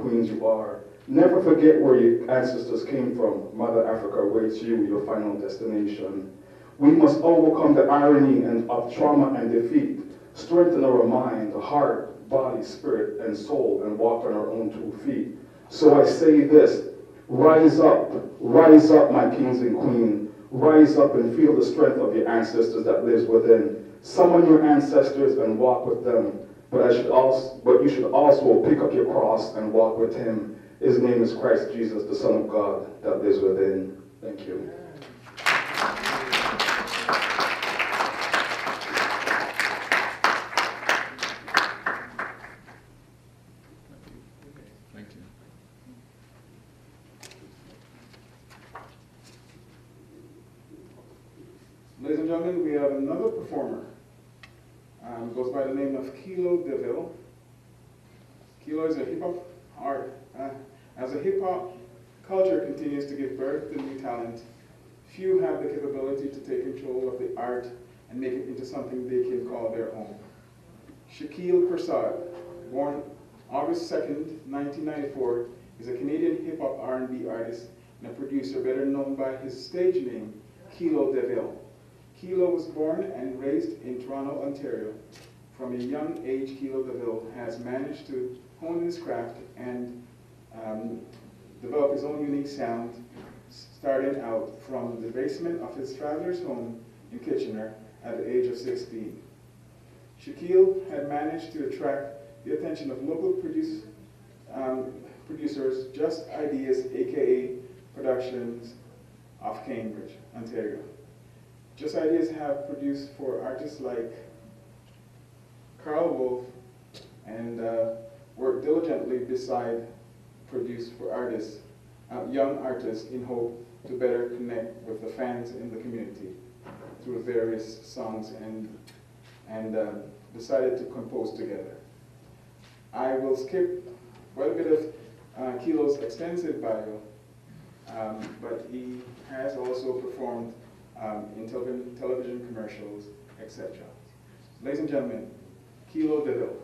queens you are. Never forget where your ancestors came from. Mother Africa awaits you, your final destination. We must overcome the irony of trauma and defeat, strengthen our mind, heart, body, spirit, and soul, and walk on our own 2 feet. So I say this, rise up, my kings and queens. Rise up and feel the strength of your ancestors that lives within. Summon your ancestors and walk with them. But you should also pick up your cross and walk with him. His name is Christ Jesus, the Son of God that lives within. Thank you. Thank you. Ladies and gentlemen, we have another performer. Goes by the name of Kilo DeVille. Kilo is a hip-hop art. As a hip-hop culture continues to give birth to new talent, few have the capability to take control of the art and make it into something they can call their own. Shaquille Prasad, born August 2nd, 1994, is a Canadian hip-hop R&B artist and a producer better known by his stage name, Kilo DeVille. Kilo was born and raised in Toronto, Ontario. From a young age, Kilo DeVille has managed to hone his craft and develop his own unique sound, starting out from the basement of his father's home in Kitchener at the age of 16. Shaquille had managed to attract the attention of local producers, Just Ideas, aka Productions of Cambridge, Ontario. Just Ideas have produced for artists like Carl Wolf and worked diligently beside produce for artists, young artists, in hope to better connect with the fans in the community through various songs and decided to compose together. I will skip quite a bit of Kilo's extensive bio, but he has also performed in television commercials, etc. Ladies and gentlemen, Kilo DeVille.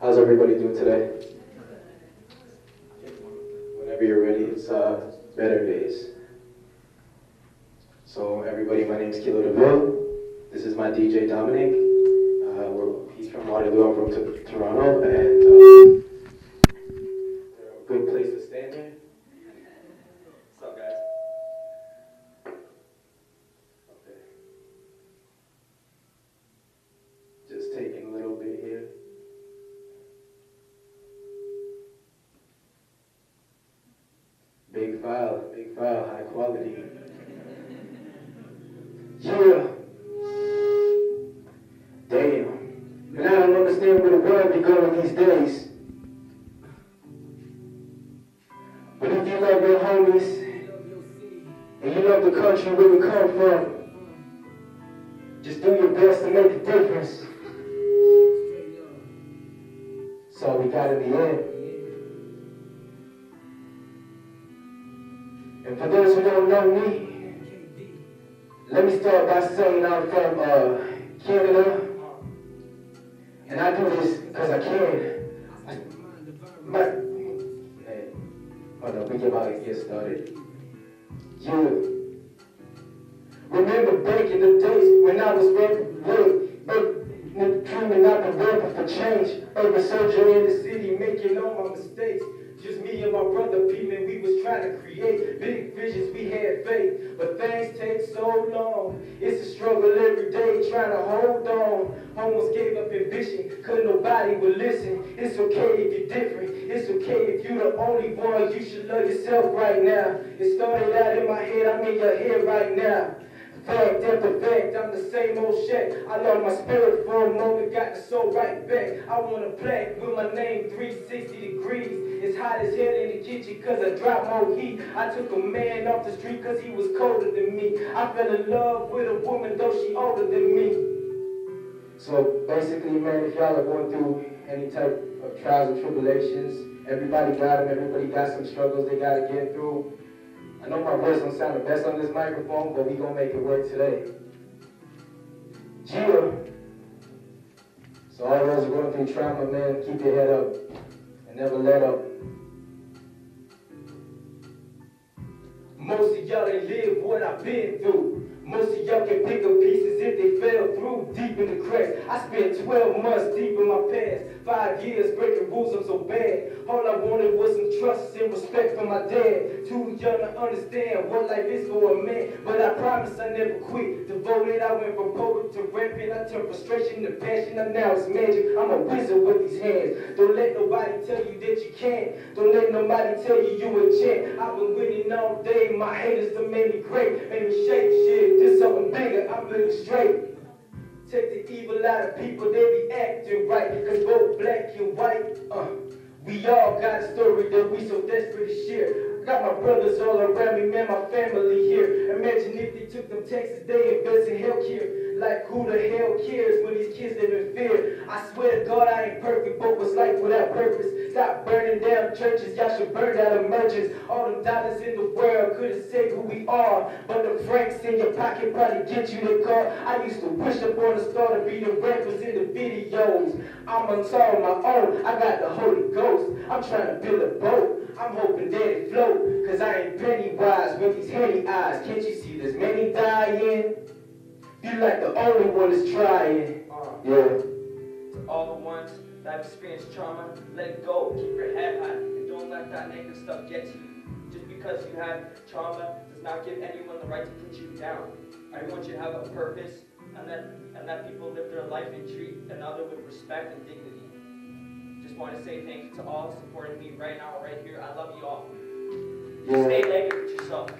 How's everybody doing today? Whenever you're ready, it's better days. So everybody, my name is Kilo DeVille. This is my DJ Dominic. He's from Waterloo, I'm from Toronto, and a good place to stand here. What's up, guys? Okay. Just taking a little bit here. Big file, high quality. Yeah. Damn. And I don't understand where the world be going these days. But if you love your homies, and you love the country where we come from, just do your best to make a difference. That's all we got in the end. And for those who don't know me, let me start by saying I'm from Canada. And I do this because I can. Hey, hold on, we about to get started. You remember back in the days when I was dreaming I've been rapping for change. Urban soldier in the city, making all my mistakes. Just me and my brother P, man, we was trying to create big visions, we had faith, but things take so long. It's a struggle every day, trying to hold on. Almost gave up ambition, cause nobody would listen. It's okay if you're different, it's okay if you're the only one. You should love yourself right now. It started out in my head, I'm in your head right now. Fact after fact, I'm the same old shit. I lost my spirit for a moment, got the soul right back. I want a plaque with my name 360 degrees. It's hot as hell in the kitchen cause I dropped more heat. I took a man off the street cause he was colder than me. I fell in love with a woman though she older than me. So basically, man, if y'all are going through any type of trials and tribulations, everybody got them, everybody got some struggles they gotta get through. I know my voice don't sound the best on this microphone, but we gonna make it work today. So all those who are going through trauma, man, keep your head up and never let up. Most of y'all ain't lived what I've been through. Most of y'all can pick up pieces if they fell through deep in the cracks. I spent 12 months deep in my past. 5 years breaking rules, I'm so bad. All I wanted was some trust and respect from my dad. Too young to understand what life is for a man. But I promise I never quit. Devoted, I went from poet to rapping. I turned frustration to passion. I now it's magic. I'm a wizard with these hands. Don't let nobody tell you that you can't. Don't let nobody tell you you a champ. I've been winning all day. My haters done made me great. Made me shake shit. This something bigger, I'm living straight. Take the evil out of people, they be acting right. Cause both black and white, we all got a story that we so desperate to share. Got my brothers all around me, man, my family here. Imagine if they took them taxes, they invest in healthcare. Like who the hell cares when these kids live in fear? I swear to God I ain't perfect, but what's life without purpose? Stop burning down churches, y'all should burn down emergence. All them dollars in the world couldn't say who we are, but the francs in your pocket probably get you the car. I used to wish upon a star to be the rappers in the videos. I'm on my own, I got the Holy Ghost. I'm trying to build a boat, I'm hoping that it float. Cause I ain't penny wise with these handy eyes. Can't you see there's many dying? Feel like the only one is trying. Yeah. To all the ones that have experienced trauma, let it go. Keep your head high and don't let that negative stuff get to you. Just because you have trauma does not give anyone the right to put you down. I want you to have a purpose and that people live their life and treat another with respect and dignity. Just want to say thank you to all supporting me right now, right here. I love you all. Yeah. Stay negative with yourself.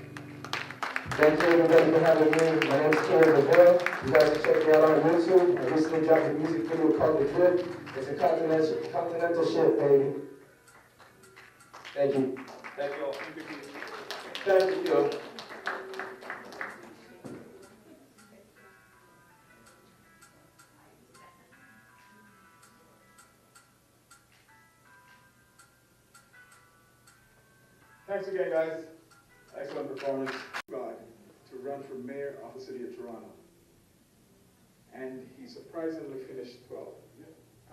Thank you everybody for having me. My name is Kilo DeVille. You guys can check me out on YouTube. I recently dropped a music video called The Drift. It's a continental shit, baby. Thank you. Thank you all. Thank you. Thanks again, guys. Excellent performance. God to run for mayor of the city of Toronto. And he surprisingly finished 12th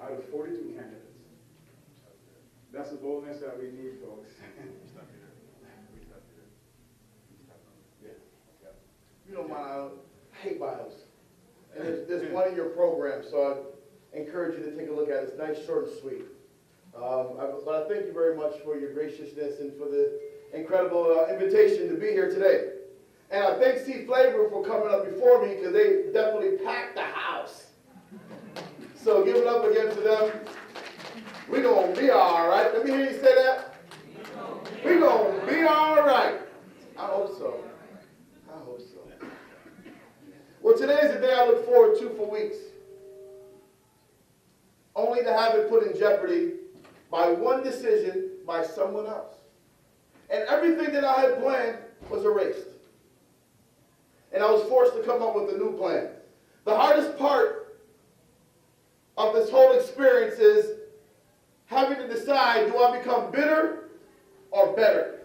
out of 42 candidates. That's the boldness that we need, folks. You know, I hate bios. And there's one in your program, so I encourage you to take a look at it. It's nice, short, and sweet. But I thank you very much for your graciousness and for the incredible invitation to be here today. And I thank C Flavor for coming up before me because they definitely packed the house. So give it up again to them. We're going to be all right. Let me hear you say that. We're going to be all right. I hope so. I hope so. Well, today is the day I look forward to for weeks. Only to have it put in jeopardy by one decision by someone else. And everything that I had planned was erased. And I was forced to come up with a new plan. The hardest part of this whole experience is having to decide, do I become bitter or better?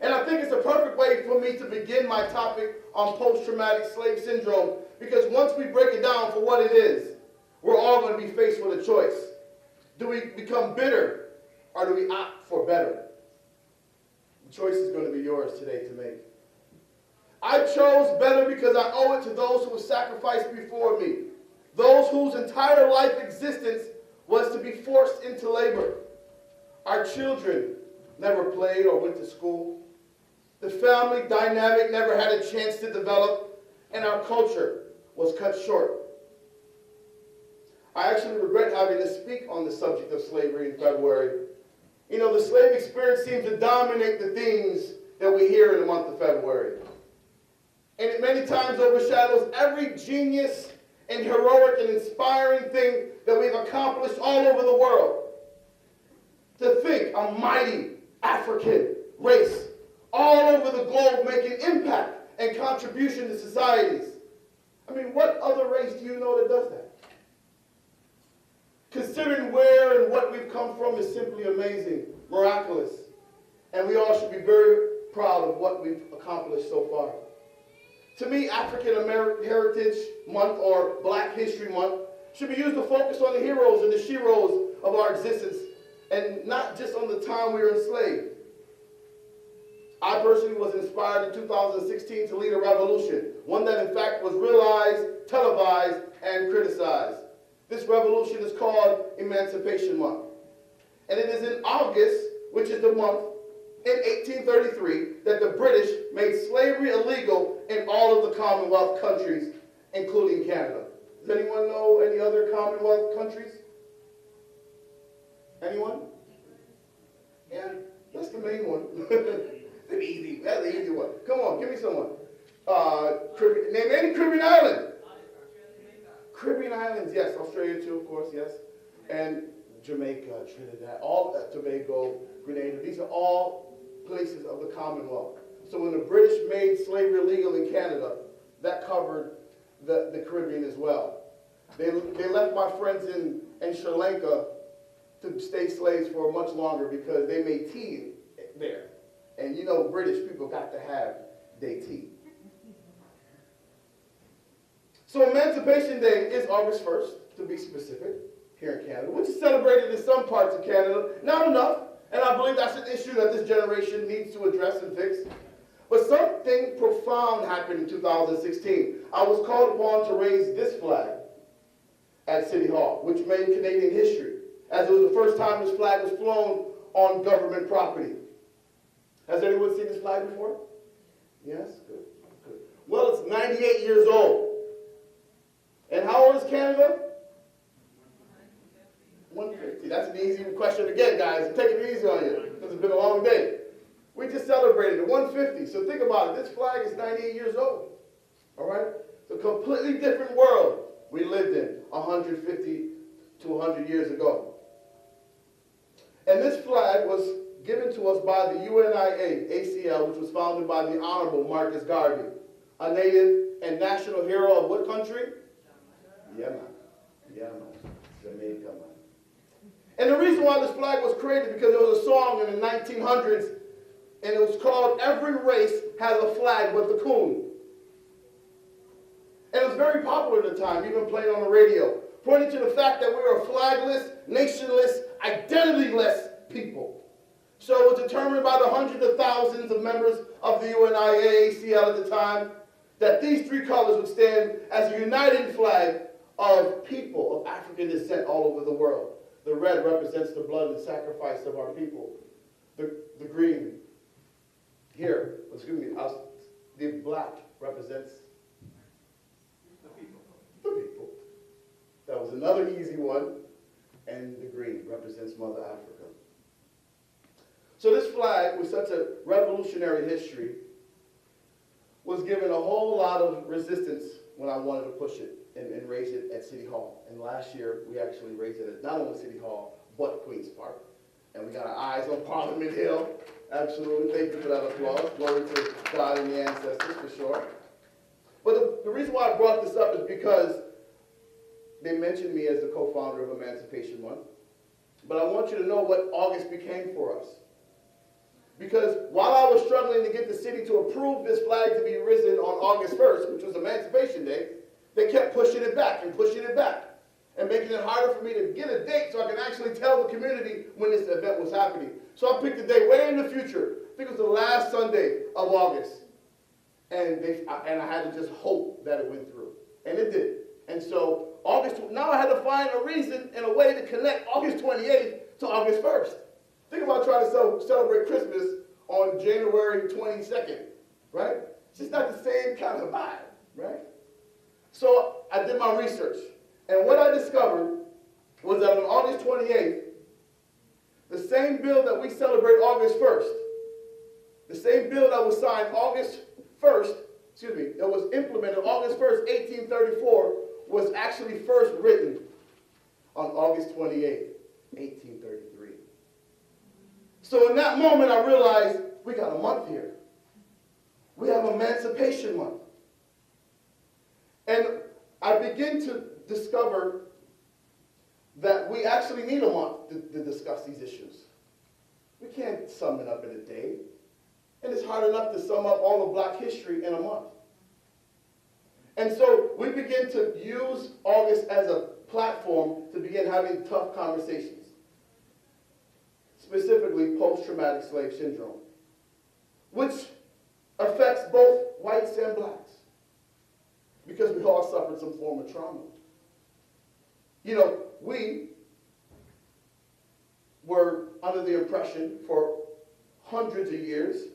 And I think it's a perfect way for me to begin my topic on post-traumatic slave syndrome, because once we break it down for what it is, we're all going to be faced with a choice. Do we become bitter or do we opt for better? The choice is going to be yours today to make. I chose better because I owe it to those who have sacrificed before me, those whose entire life existence was to be forced into labor. Our children never played or went to school. The family dynamic never had a chance to develop, and our culture was cut short. I actually regret having to speak on the subject of slavery in February. You know, the slave experience seems to dominate the themes that we hear in the month of February. And it many times overshadows every genius and heroic and inspiring thing that we've accomplished all over the world. To think a mighty African race all over the globe making impact and contribution to societies. I mean, what other race do you know that does that? Considering where and what we've come from is simply amazing, miraculous. And we all should be very proud of what we've accomplished so far. To me, African American Heritage Month or Black History Month should be used to focus on the heroes and the sheroes of our existence and not just on the time we were enslaved. I personally was inspired in 2016 to lead a revolution, one that in fact was realized, televised, and criticized. This revolution is called Emancipation Month. And it is in August, which is the month, in 1833, that the British made slavery illegal in all of the Commonwealth countries, including Canada. Does anyone know any other Commonwealth countries? Anyone? Yeah, that's the main one. That's the easy one. Come on, give me someone. Name any Caribbean island. Caribbean islands, yes. Australia too, of course, yes. And Jamaica, Trinidad, all Tobago, Grenada. These are all places of the Commonwealth. So when the British made slavery illegal in Canada, that covered the Caribbean as well. They left my friends in Sri Lanka to stay slaves for much longer because they made tea there. And you know, British people got to have their tea. So Emancipation Day is August 1st, to be specific, here in Canada, which is celebrated in some parts of Canada. Not enough, and I believe that's an issue that this generation needs to address and fix. But something profound happened in 2016. I was called upon to raise this flag at City Hall, which made Canadian history, as it was the first time this flag was flown on government property. Has anyone seen this flag before? Yes? Good. Good. Well, it's 98 years old. And how old is Canada? 150. That's an easy question again, guys. Take it easy on you, because it's been a long day. We just celebrated it, 150. So think about it. This flag is 98 years old. All right? It's a completely different world we lived in 150 to 100 years ago. And this flag was given to us by the UNIA, ACL, which was founded by the Honorable Marcus Garvey, a native and national hero of what country? Yeah, man. Yeah, man. Jamaica, man. And the reason why this flag was created because there was a song in the 1900s, and it was called "Every Race Has a Flag But the Coon." And it was very popular at the time, even played on the radio, pointing to the fact that we were a flagless, nationless, identityless people. So it was determined by the hundreds of thousands of members of the UNIA, ACL at the time, that these three colors would stand as a uniting flag of people of African descent all over the world. The red represents the blood and sacrifice of our people. The green here, the black represents the people. The people. That was another easy one. And the green represents Mother Africa. So this flag, with such a revolutionary history, was given a whole lot of resistance when I wanted to push it and raise it at City Hall. And last year, we actually raised it at not only City Hall, but Queen's Park. And we got our eyes on Parliament Hill. Absolutely. Thank you for that applause. Glory to God and the ancestors, for sure. But the reason why I brought this up is because they mentioned me as the co-founder of Emancipation Month. But I want you to know what August became for us. Because while I was struggling to get the city to approve this flag to be risen on August 1st, which was Emancipation Day, they kept pushing it back and making it harder for me to get a date so I can actually tell the community when this event was happening. So I picked a day way in the future. I think it was the last Sunday of August. And I had to just hope that it went through. And it did. And so now I had to find a reason and a way to connect August 28th to August 1st. Think about trying to celebrate Christmas on January 22nd, right? It's just not the same kind of vibe, right? So I did my research. And what I discovered was that on August 28th, the same bill that we celebrate August 1st, the same bill that was signed August 1st, that was implemented August 1st, 1834, was actually first written on August 28th, 1833. So in that moment, I realized we got a month here. We have Emancipation Month. And I begin to discover that we actually need a month to discuss these issues. We can't sum it up in a day. And it's hard enough to sum up all of Black history in a month. And so we begin to use August as a platform to begin having tough conversations, specifically post-traumatic slave syndrome, which affects both whites and blacks, because we all suffered some form of trauma. You know, we were under the impression for hundreds of years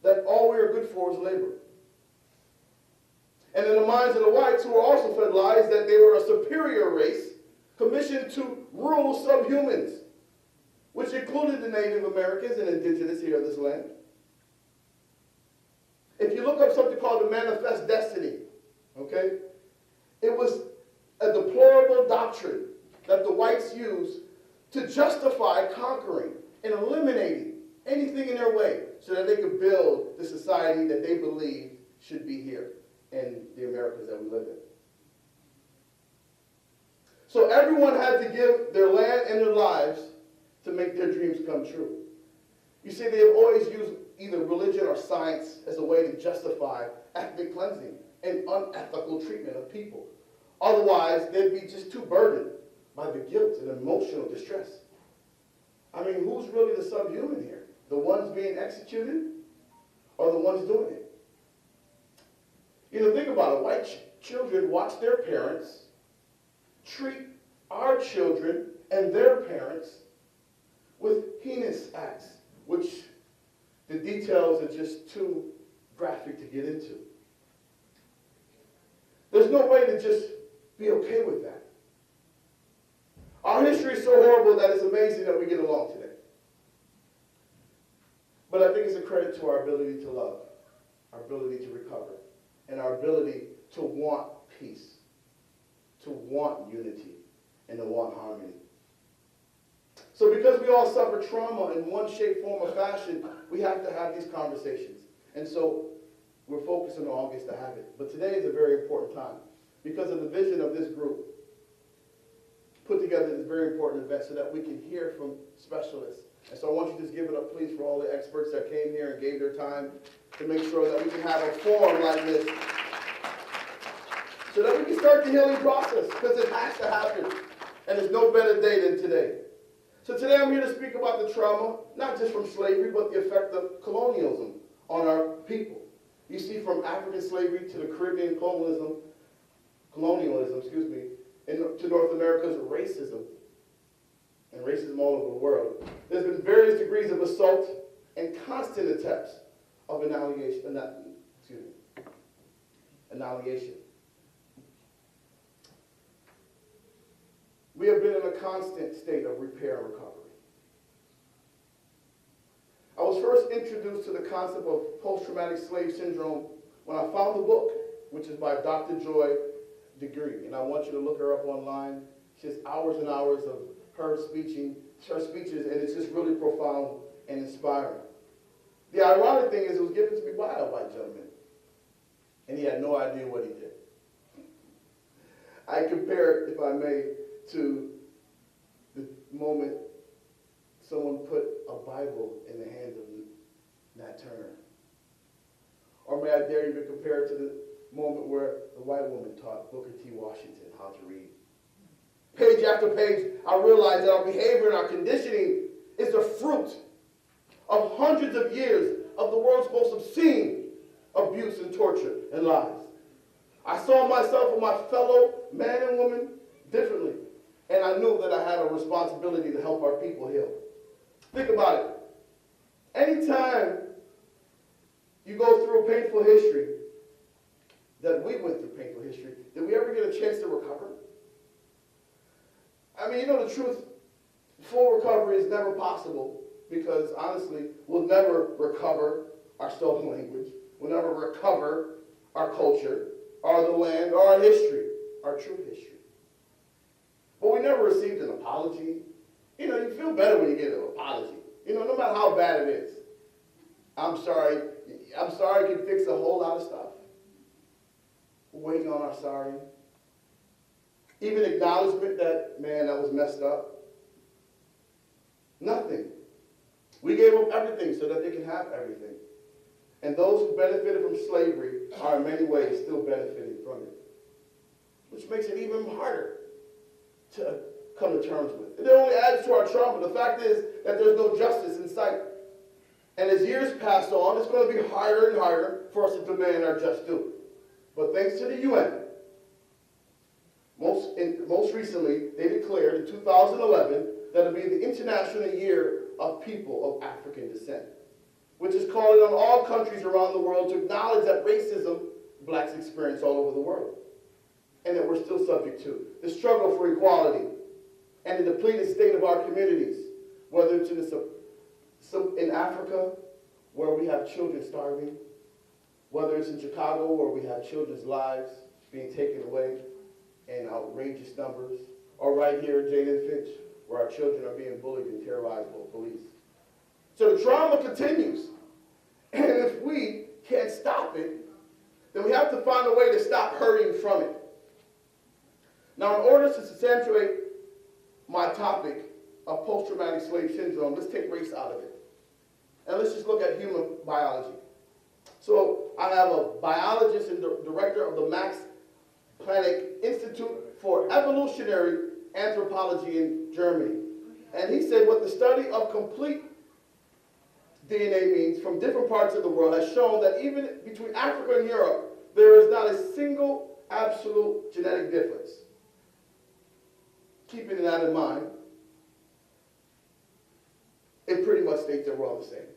that all we were good for was labor. And in the minds of the whites, who were also fed lies that they were a superior race commissioned to rule subhumans, which included the Native Americans and indigenous here in this land. If you look up something called the Manifest Destiny, okay, it was a deplorable doctrine that the whites used to justify conquering and eliminating anything in their way so that they could build the society that they believed should be here in the Americas that we live in. So everyone had to give their land and their lives to make their dreams come true. You see, they have always used either religion or science as a way to justify ethnic cleansing and unethical treatment of people. Otherwise, they'd be just too burdened by the guilt and emotional distress. I mean, who's really the subhuman here? The ones being executed or the ones doing it? You know, think about it. White children watch their parents treat our children and their parents with heinous acts, which the details are just too graphic to get into. There's no way to just be okay with that. Our history is so horrible that it's amazing that we get along today. But I think it's a credit to our ability to love, our ability to recover, and our ability to want peace, to want unity, and to want harmony. So because we all suffer trauma in one shape, form, or fashion, we have to have these conversations. And so we're focusing on August to have it. But today is a very important time because of the vision of this group put together this very important event so that we can hear from specialists. And so I want you to just give it up, please, for all the experts that came here and gave their time to make sure that we can have a forum like this so that we can start the healing process, because it has to happen. And there's no better day than today. So today I'm here to speak about the trauma, not just from slavery, but the effect of colonialism on our people. You see, from African slavery to the Caribbean colonialism, to North America's racism, and racism all over the world. There's been various degrees of assault and constant attempts of annihilation. We have been in a constant state of repair and recovery. I was first introduced to the concept of post-traumatic slave syndrome when I found the book, which is by Dr. Joy DeGruy, and I want you to look her up online. She has hours and hours of her speeches, and it's just really profound and inspiring. The ironic thing is it was given to me by a white gentleman, and he had no idea what he did. I compare it, if I may, to the moment someone put a Bible in the hands of Nat Turner. Or may I dare even compare it to the moment where the white woman taught Booker T. Washington how to read. Page after page, I realized that our behavior and our conditioning is the fruit of hundreds of years of the world's most obscene abuse and torture and lies. I saw myself and my fellow man and woman differently, and I knew that I had a responsibility to help our people heal. Think about it. Anytime you go through a painful history, that we went through painful history, did we ever get a chance to recover? I mean, you know the truth, full recovery is never possible because, honestly, we'll never recover our stolen language. We'll never recover our culture, or the land, or our history, our true history. But we never received an apology. You know, you feel better when you get an apology. You know, no matter how bad it is. I'm sorry can fix a whole lot of stuff. We're waiting on our sorry. Even acknowledgement that, man, that was messed up. Nothing. We gave them everything so that they can have everything. And those who benefited from slavery are in many ways still benefiting from it, which makes it even harder to come to terms with. It only adds to our trauma. The fact is that there's no justice in sight. And as years pass on, it's going to be harder and harder for us to demand our just due. But thanks to the UN, most recently, they declared in 2011 that it'll be the International Year of People of African Descent, which is calling on all countries around the world to acknowledge that racism blacks experience all over the world, and that we're still subject to. The struggle for equality and the depleted state of our communities, whether it's in Africa, where we have children starving, whether it's in Chicago, where we have children's lives being taken away in outrageous numbers, or right here in Jane and Finch, where our children are being bullied and terrorized by police. So the trauma continues. And if we can't stop it, then we have to find a way to stop hurting from it. Now, in order to accentuate my topic of post-traumatic slave syndrome, let's take race out of it. And let's just look at human biology. So I have a biologist and director of the Max Planck Institute for Evolutionary Anthropology in Germany. And he said what the study of complete DNA means from different parts of the world has shown that even between Africa and Europe, there is not a single absolute genetic difference. Keeping that in mind, it pretty much states that we're all the same.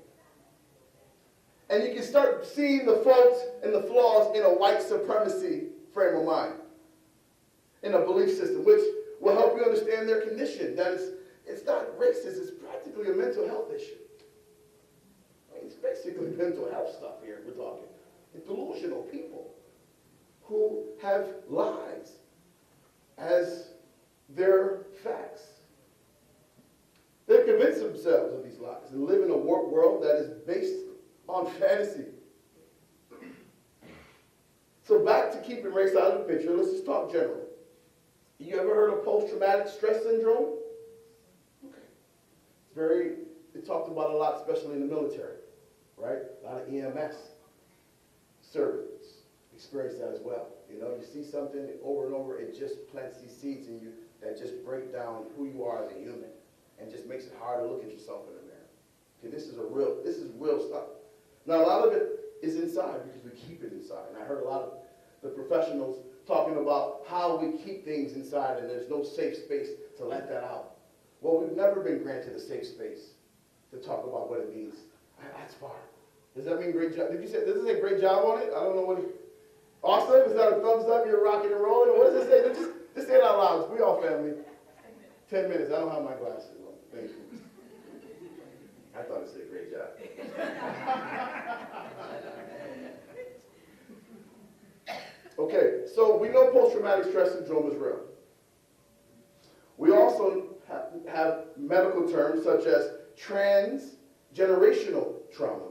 And you can start seeing the faults and the flaws in a white supremacy frame of mind, in a belief system, which will help you understand their condition. That it's not racist, it's practically a mental health issue. I mean, it's basically mental health stuff here we're talking. It's delusional people who have lies as their facts. They've convinced themselves of these lies and live in a world that is based on fantasy. So back to keeping race out of the picture, let's just talk general. You ever heard of post-traumatic stress syndrome? Okay. It's talked about a lot, especially in the military, right? A lot of EMS servants experience that as well. You know, you see something over and over, it just plants these seeds in you that just break down who you are as a human and just makes it hard to look at yourself in the mirror. Okay, this is real stuff. Now, a lot of it is inside because we keep it inside. And I heard a lot of the professionals talking about how we keep things inside and there's no safe space to let that out. Well, we've never been granted a safe space to talk about what it means. That's far. Does that mean great job? Does it say great job on it? I don't know what awesome? Is that a thumbs up? You're rocking and rolling? What does it say? Just say it out loud. We all family. 10 minutes. I don't have my glasses on. Thank you. I thought it said great job. Okay, so we know post-traumatic stress syndrome is real. We also have medical terms such as transgenerational trauma.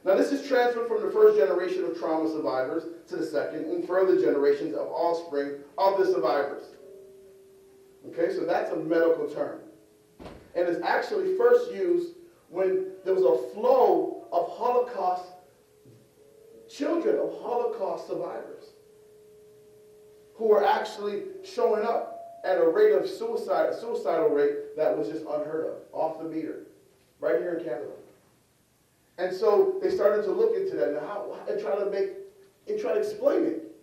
Now, this is transferred from the first generation of trauma survivors to the second and further generations of offspring of the survivors. Okay, so that's a medical term. And it's actually first used when there was a flow of Holocaust, children of Holocaust survivors who were actually showing up at a rate of suicidal rate that was just unheard of, off the meter, right here in Canada. And so they started to look into that and try to explain it.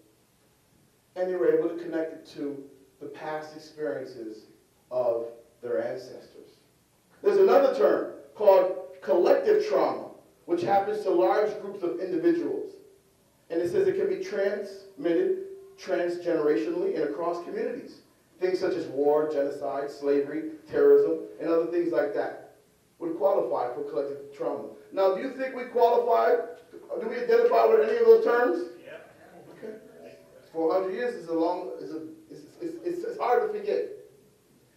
And they were able to connect it to the past experiences of their ancestors. There's another term called collective trauma, which happens to large groups of individuals. And it says it can be transmitted transgenerationally and across communities. Things such as war, genocide, slavery, terrorism, and other things like that would qualify for collective trauma. Now, do you think we qualify? Do we identify with any of those terms? Yeah. Okay. 400 years is it's hard to forget.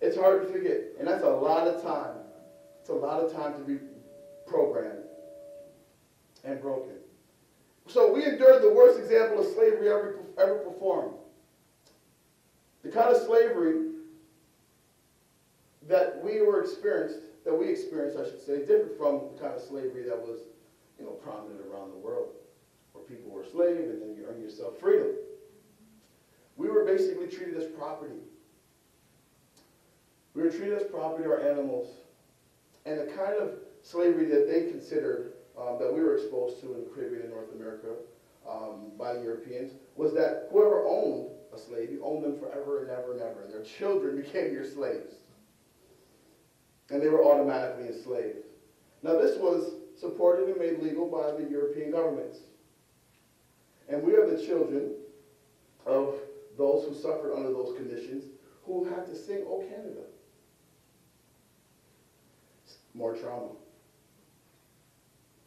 It's hard to forget. And that's a lot of time. It's a lot of time to be programmed and broken. So we endured the worst example of slavery ever performed. The kind of slavery that we experienced, I should say, different from the kind of slavery that was prominent around the world, where people were slaves and then you earn yourself freedom. We were basically treated as property. We were treated as property, our animals, and the kind of slavery that they considered, that we were exposed to in the Caribbean and North America by the Europeans, was that whoever owned a slave, you owned them forever and ever and ever, and their children became your slaves. And they were automatically enslaved. Now this was supported and made legal by the European governments. And we are the children of those who suffered under those conditions, who had to sing, "Oh Canada." More trauma.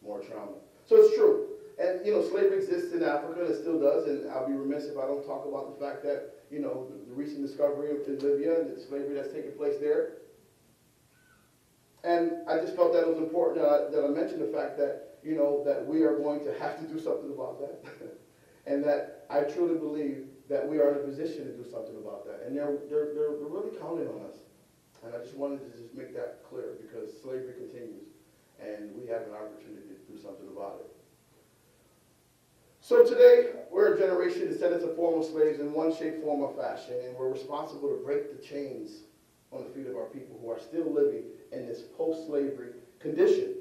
More trauma. So it's true. And, slavery exists in Africa, and it still does, and I'll be remiss if I don't talk about the fact that, the recent discovery of Libya and the slavery that's taking place there. And I just felt that it was important that I mentioned the fact that, that we are going to have to do something about that. And that I truly believe that we are in a position to do something about that. And they're really counting on us. And I just wanted to just make that clear, because slavery continues, and we have an opportunity to do something about it. So today, we're a generation descendants of former slaves in one shape, form, or fashion, and we're responsible to break the chains on the feet of our people who are still living in this post-slavery condition.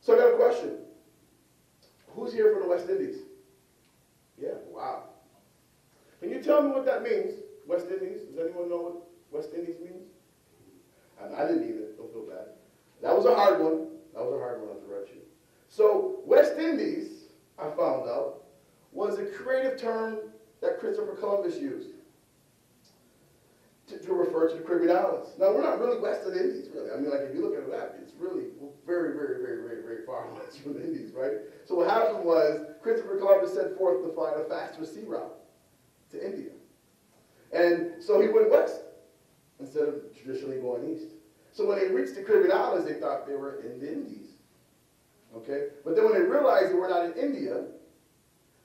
So I got a question. Who's here from the West Indies? Yeah, wow. Can you tell me what that means? West Indies? Does anyone know what West Indies means? I didn't either. Don't feel bad. That was a hard one. That was a hard one to write you. So West Indies, I found out, was a creative term that Christopher Columbus used to refer to the Caribbean islands. Now, we're not really West Indies, really. I mean, like, if you look at a map, it's really very, very, very, very, very far west from the Indies, right? So what happened was Christopher Columbus set forth to find a faster sea route to India. And so he went west instead of traditionally going east. So when they reached the Caribbean islands, they thought they were in the Indies. Okay? But then when they realized they were not in India,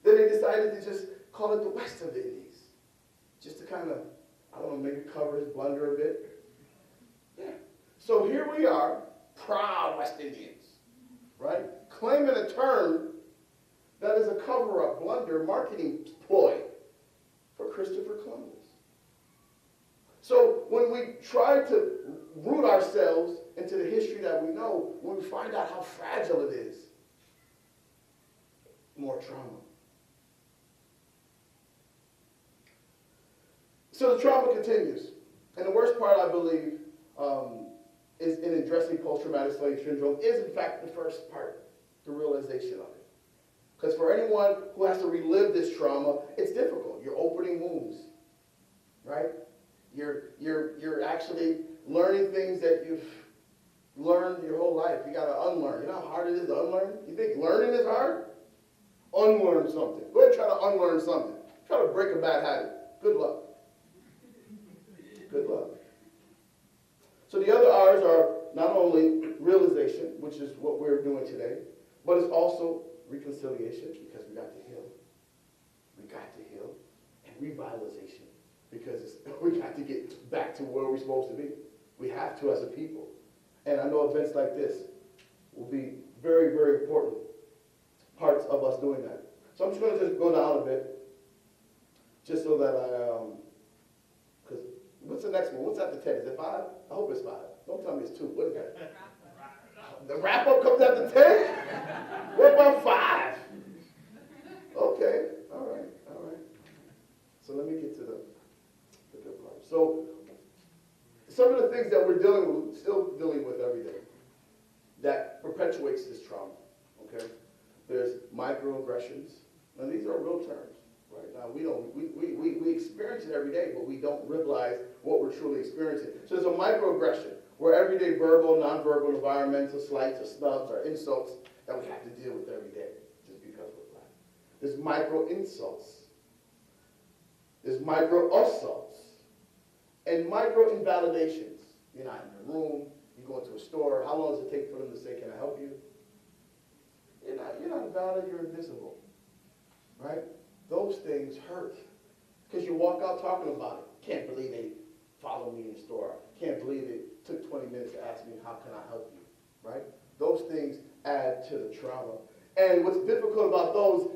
then they decided to just call it the West of the Indies. Just to kind of, I don't know, maybe cover his blunder a bit. Yeah. So here we are, proud West Indians, right? Claiming a term that is a cover-up, blunder, marketing ploy for Christopher Columbus. So when we try to root ourselves into the history that we know, when we find out how fragile it is, more trauma. So the trauma continues. And the worst part, I believe, is in addressing post-traumatic slave syndrome is, in fact, the first part, the realization of it. Because for anyone who has to relive this trauma, it's difficult. You're opening wounds, right? You're actually learning things that you've learned your whole life. You got to unlearn. You know how hard it is to unlearn? You think learning is hard? Unlearn something. Go ahead and try to unlearn something. Try to break a bad habit. Good luck. Good luck. So the other R's are not only realization, which is what we're doing today, but it's also reconciliation, because we got to heal. We got to heal. And revitalization, because we got to get back to where we're supposed to be. We have to as a people. And I know events like this will be very, very important parts of us doing that. So I'm just going to just go down a bit, just so that because what's the next one? What's after 10? Is it 5? I hope it's 5. Don't tell me it's 2. What is that? The wrap-up comes after 10? What about 5? Okay, all right. So let me get to the good part. So some of the things that we're still dealing with every day, that perpetuates this trauma, okay? There's microaggressions, and these are real terms, right? Now, we experience it every day, but we don't realize what we're truly experiencing. So there's a microaggression, where everyday verbal, nonverbal, environmental slights or snubs or insults that we have to deal with every day, just because we're black. There's micro-insults. There's micro-assaults. And micro-invalidations. You're not in your room, you go into a store, how long does it take for them to say, "Can I help you?" You're not valid, you're invisible, right? Those things hurt, because you walk out talking about it. Can't believe they followed me in the store. Can't believe it took 20 minutes to ask me, "How can I help you?" Right? those things add to the trauma. And what's difficult about those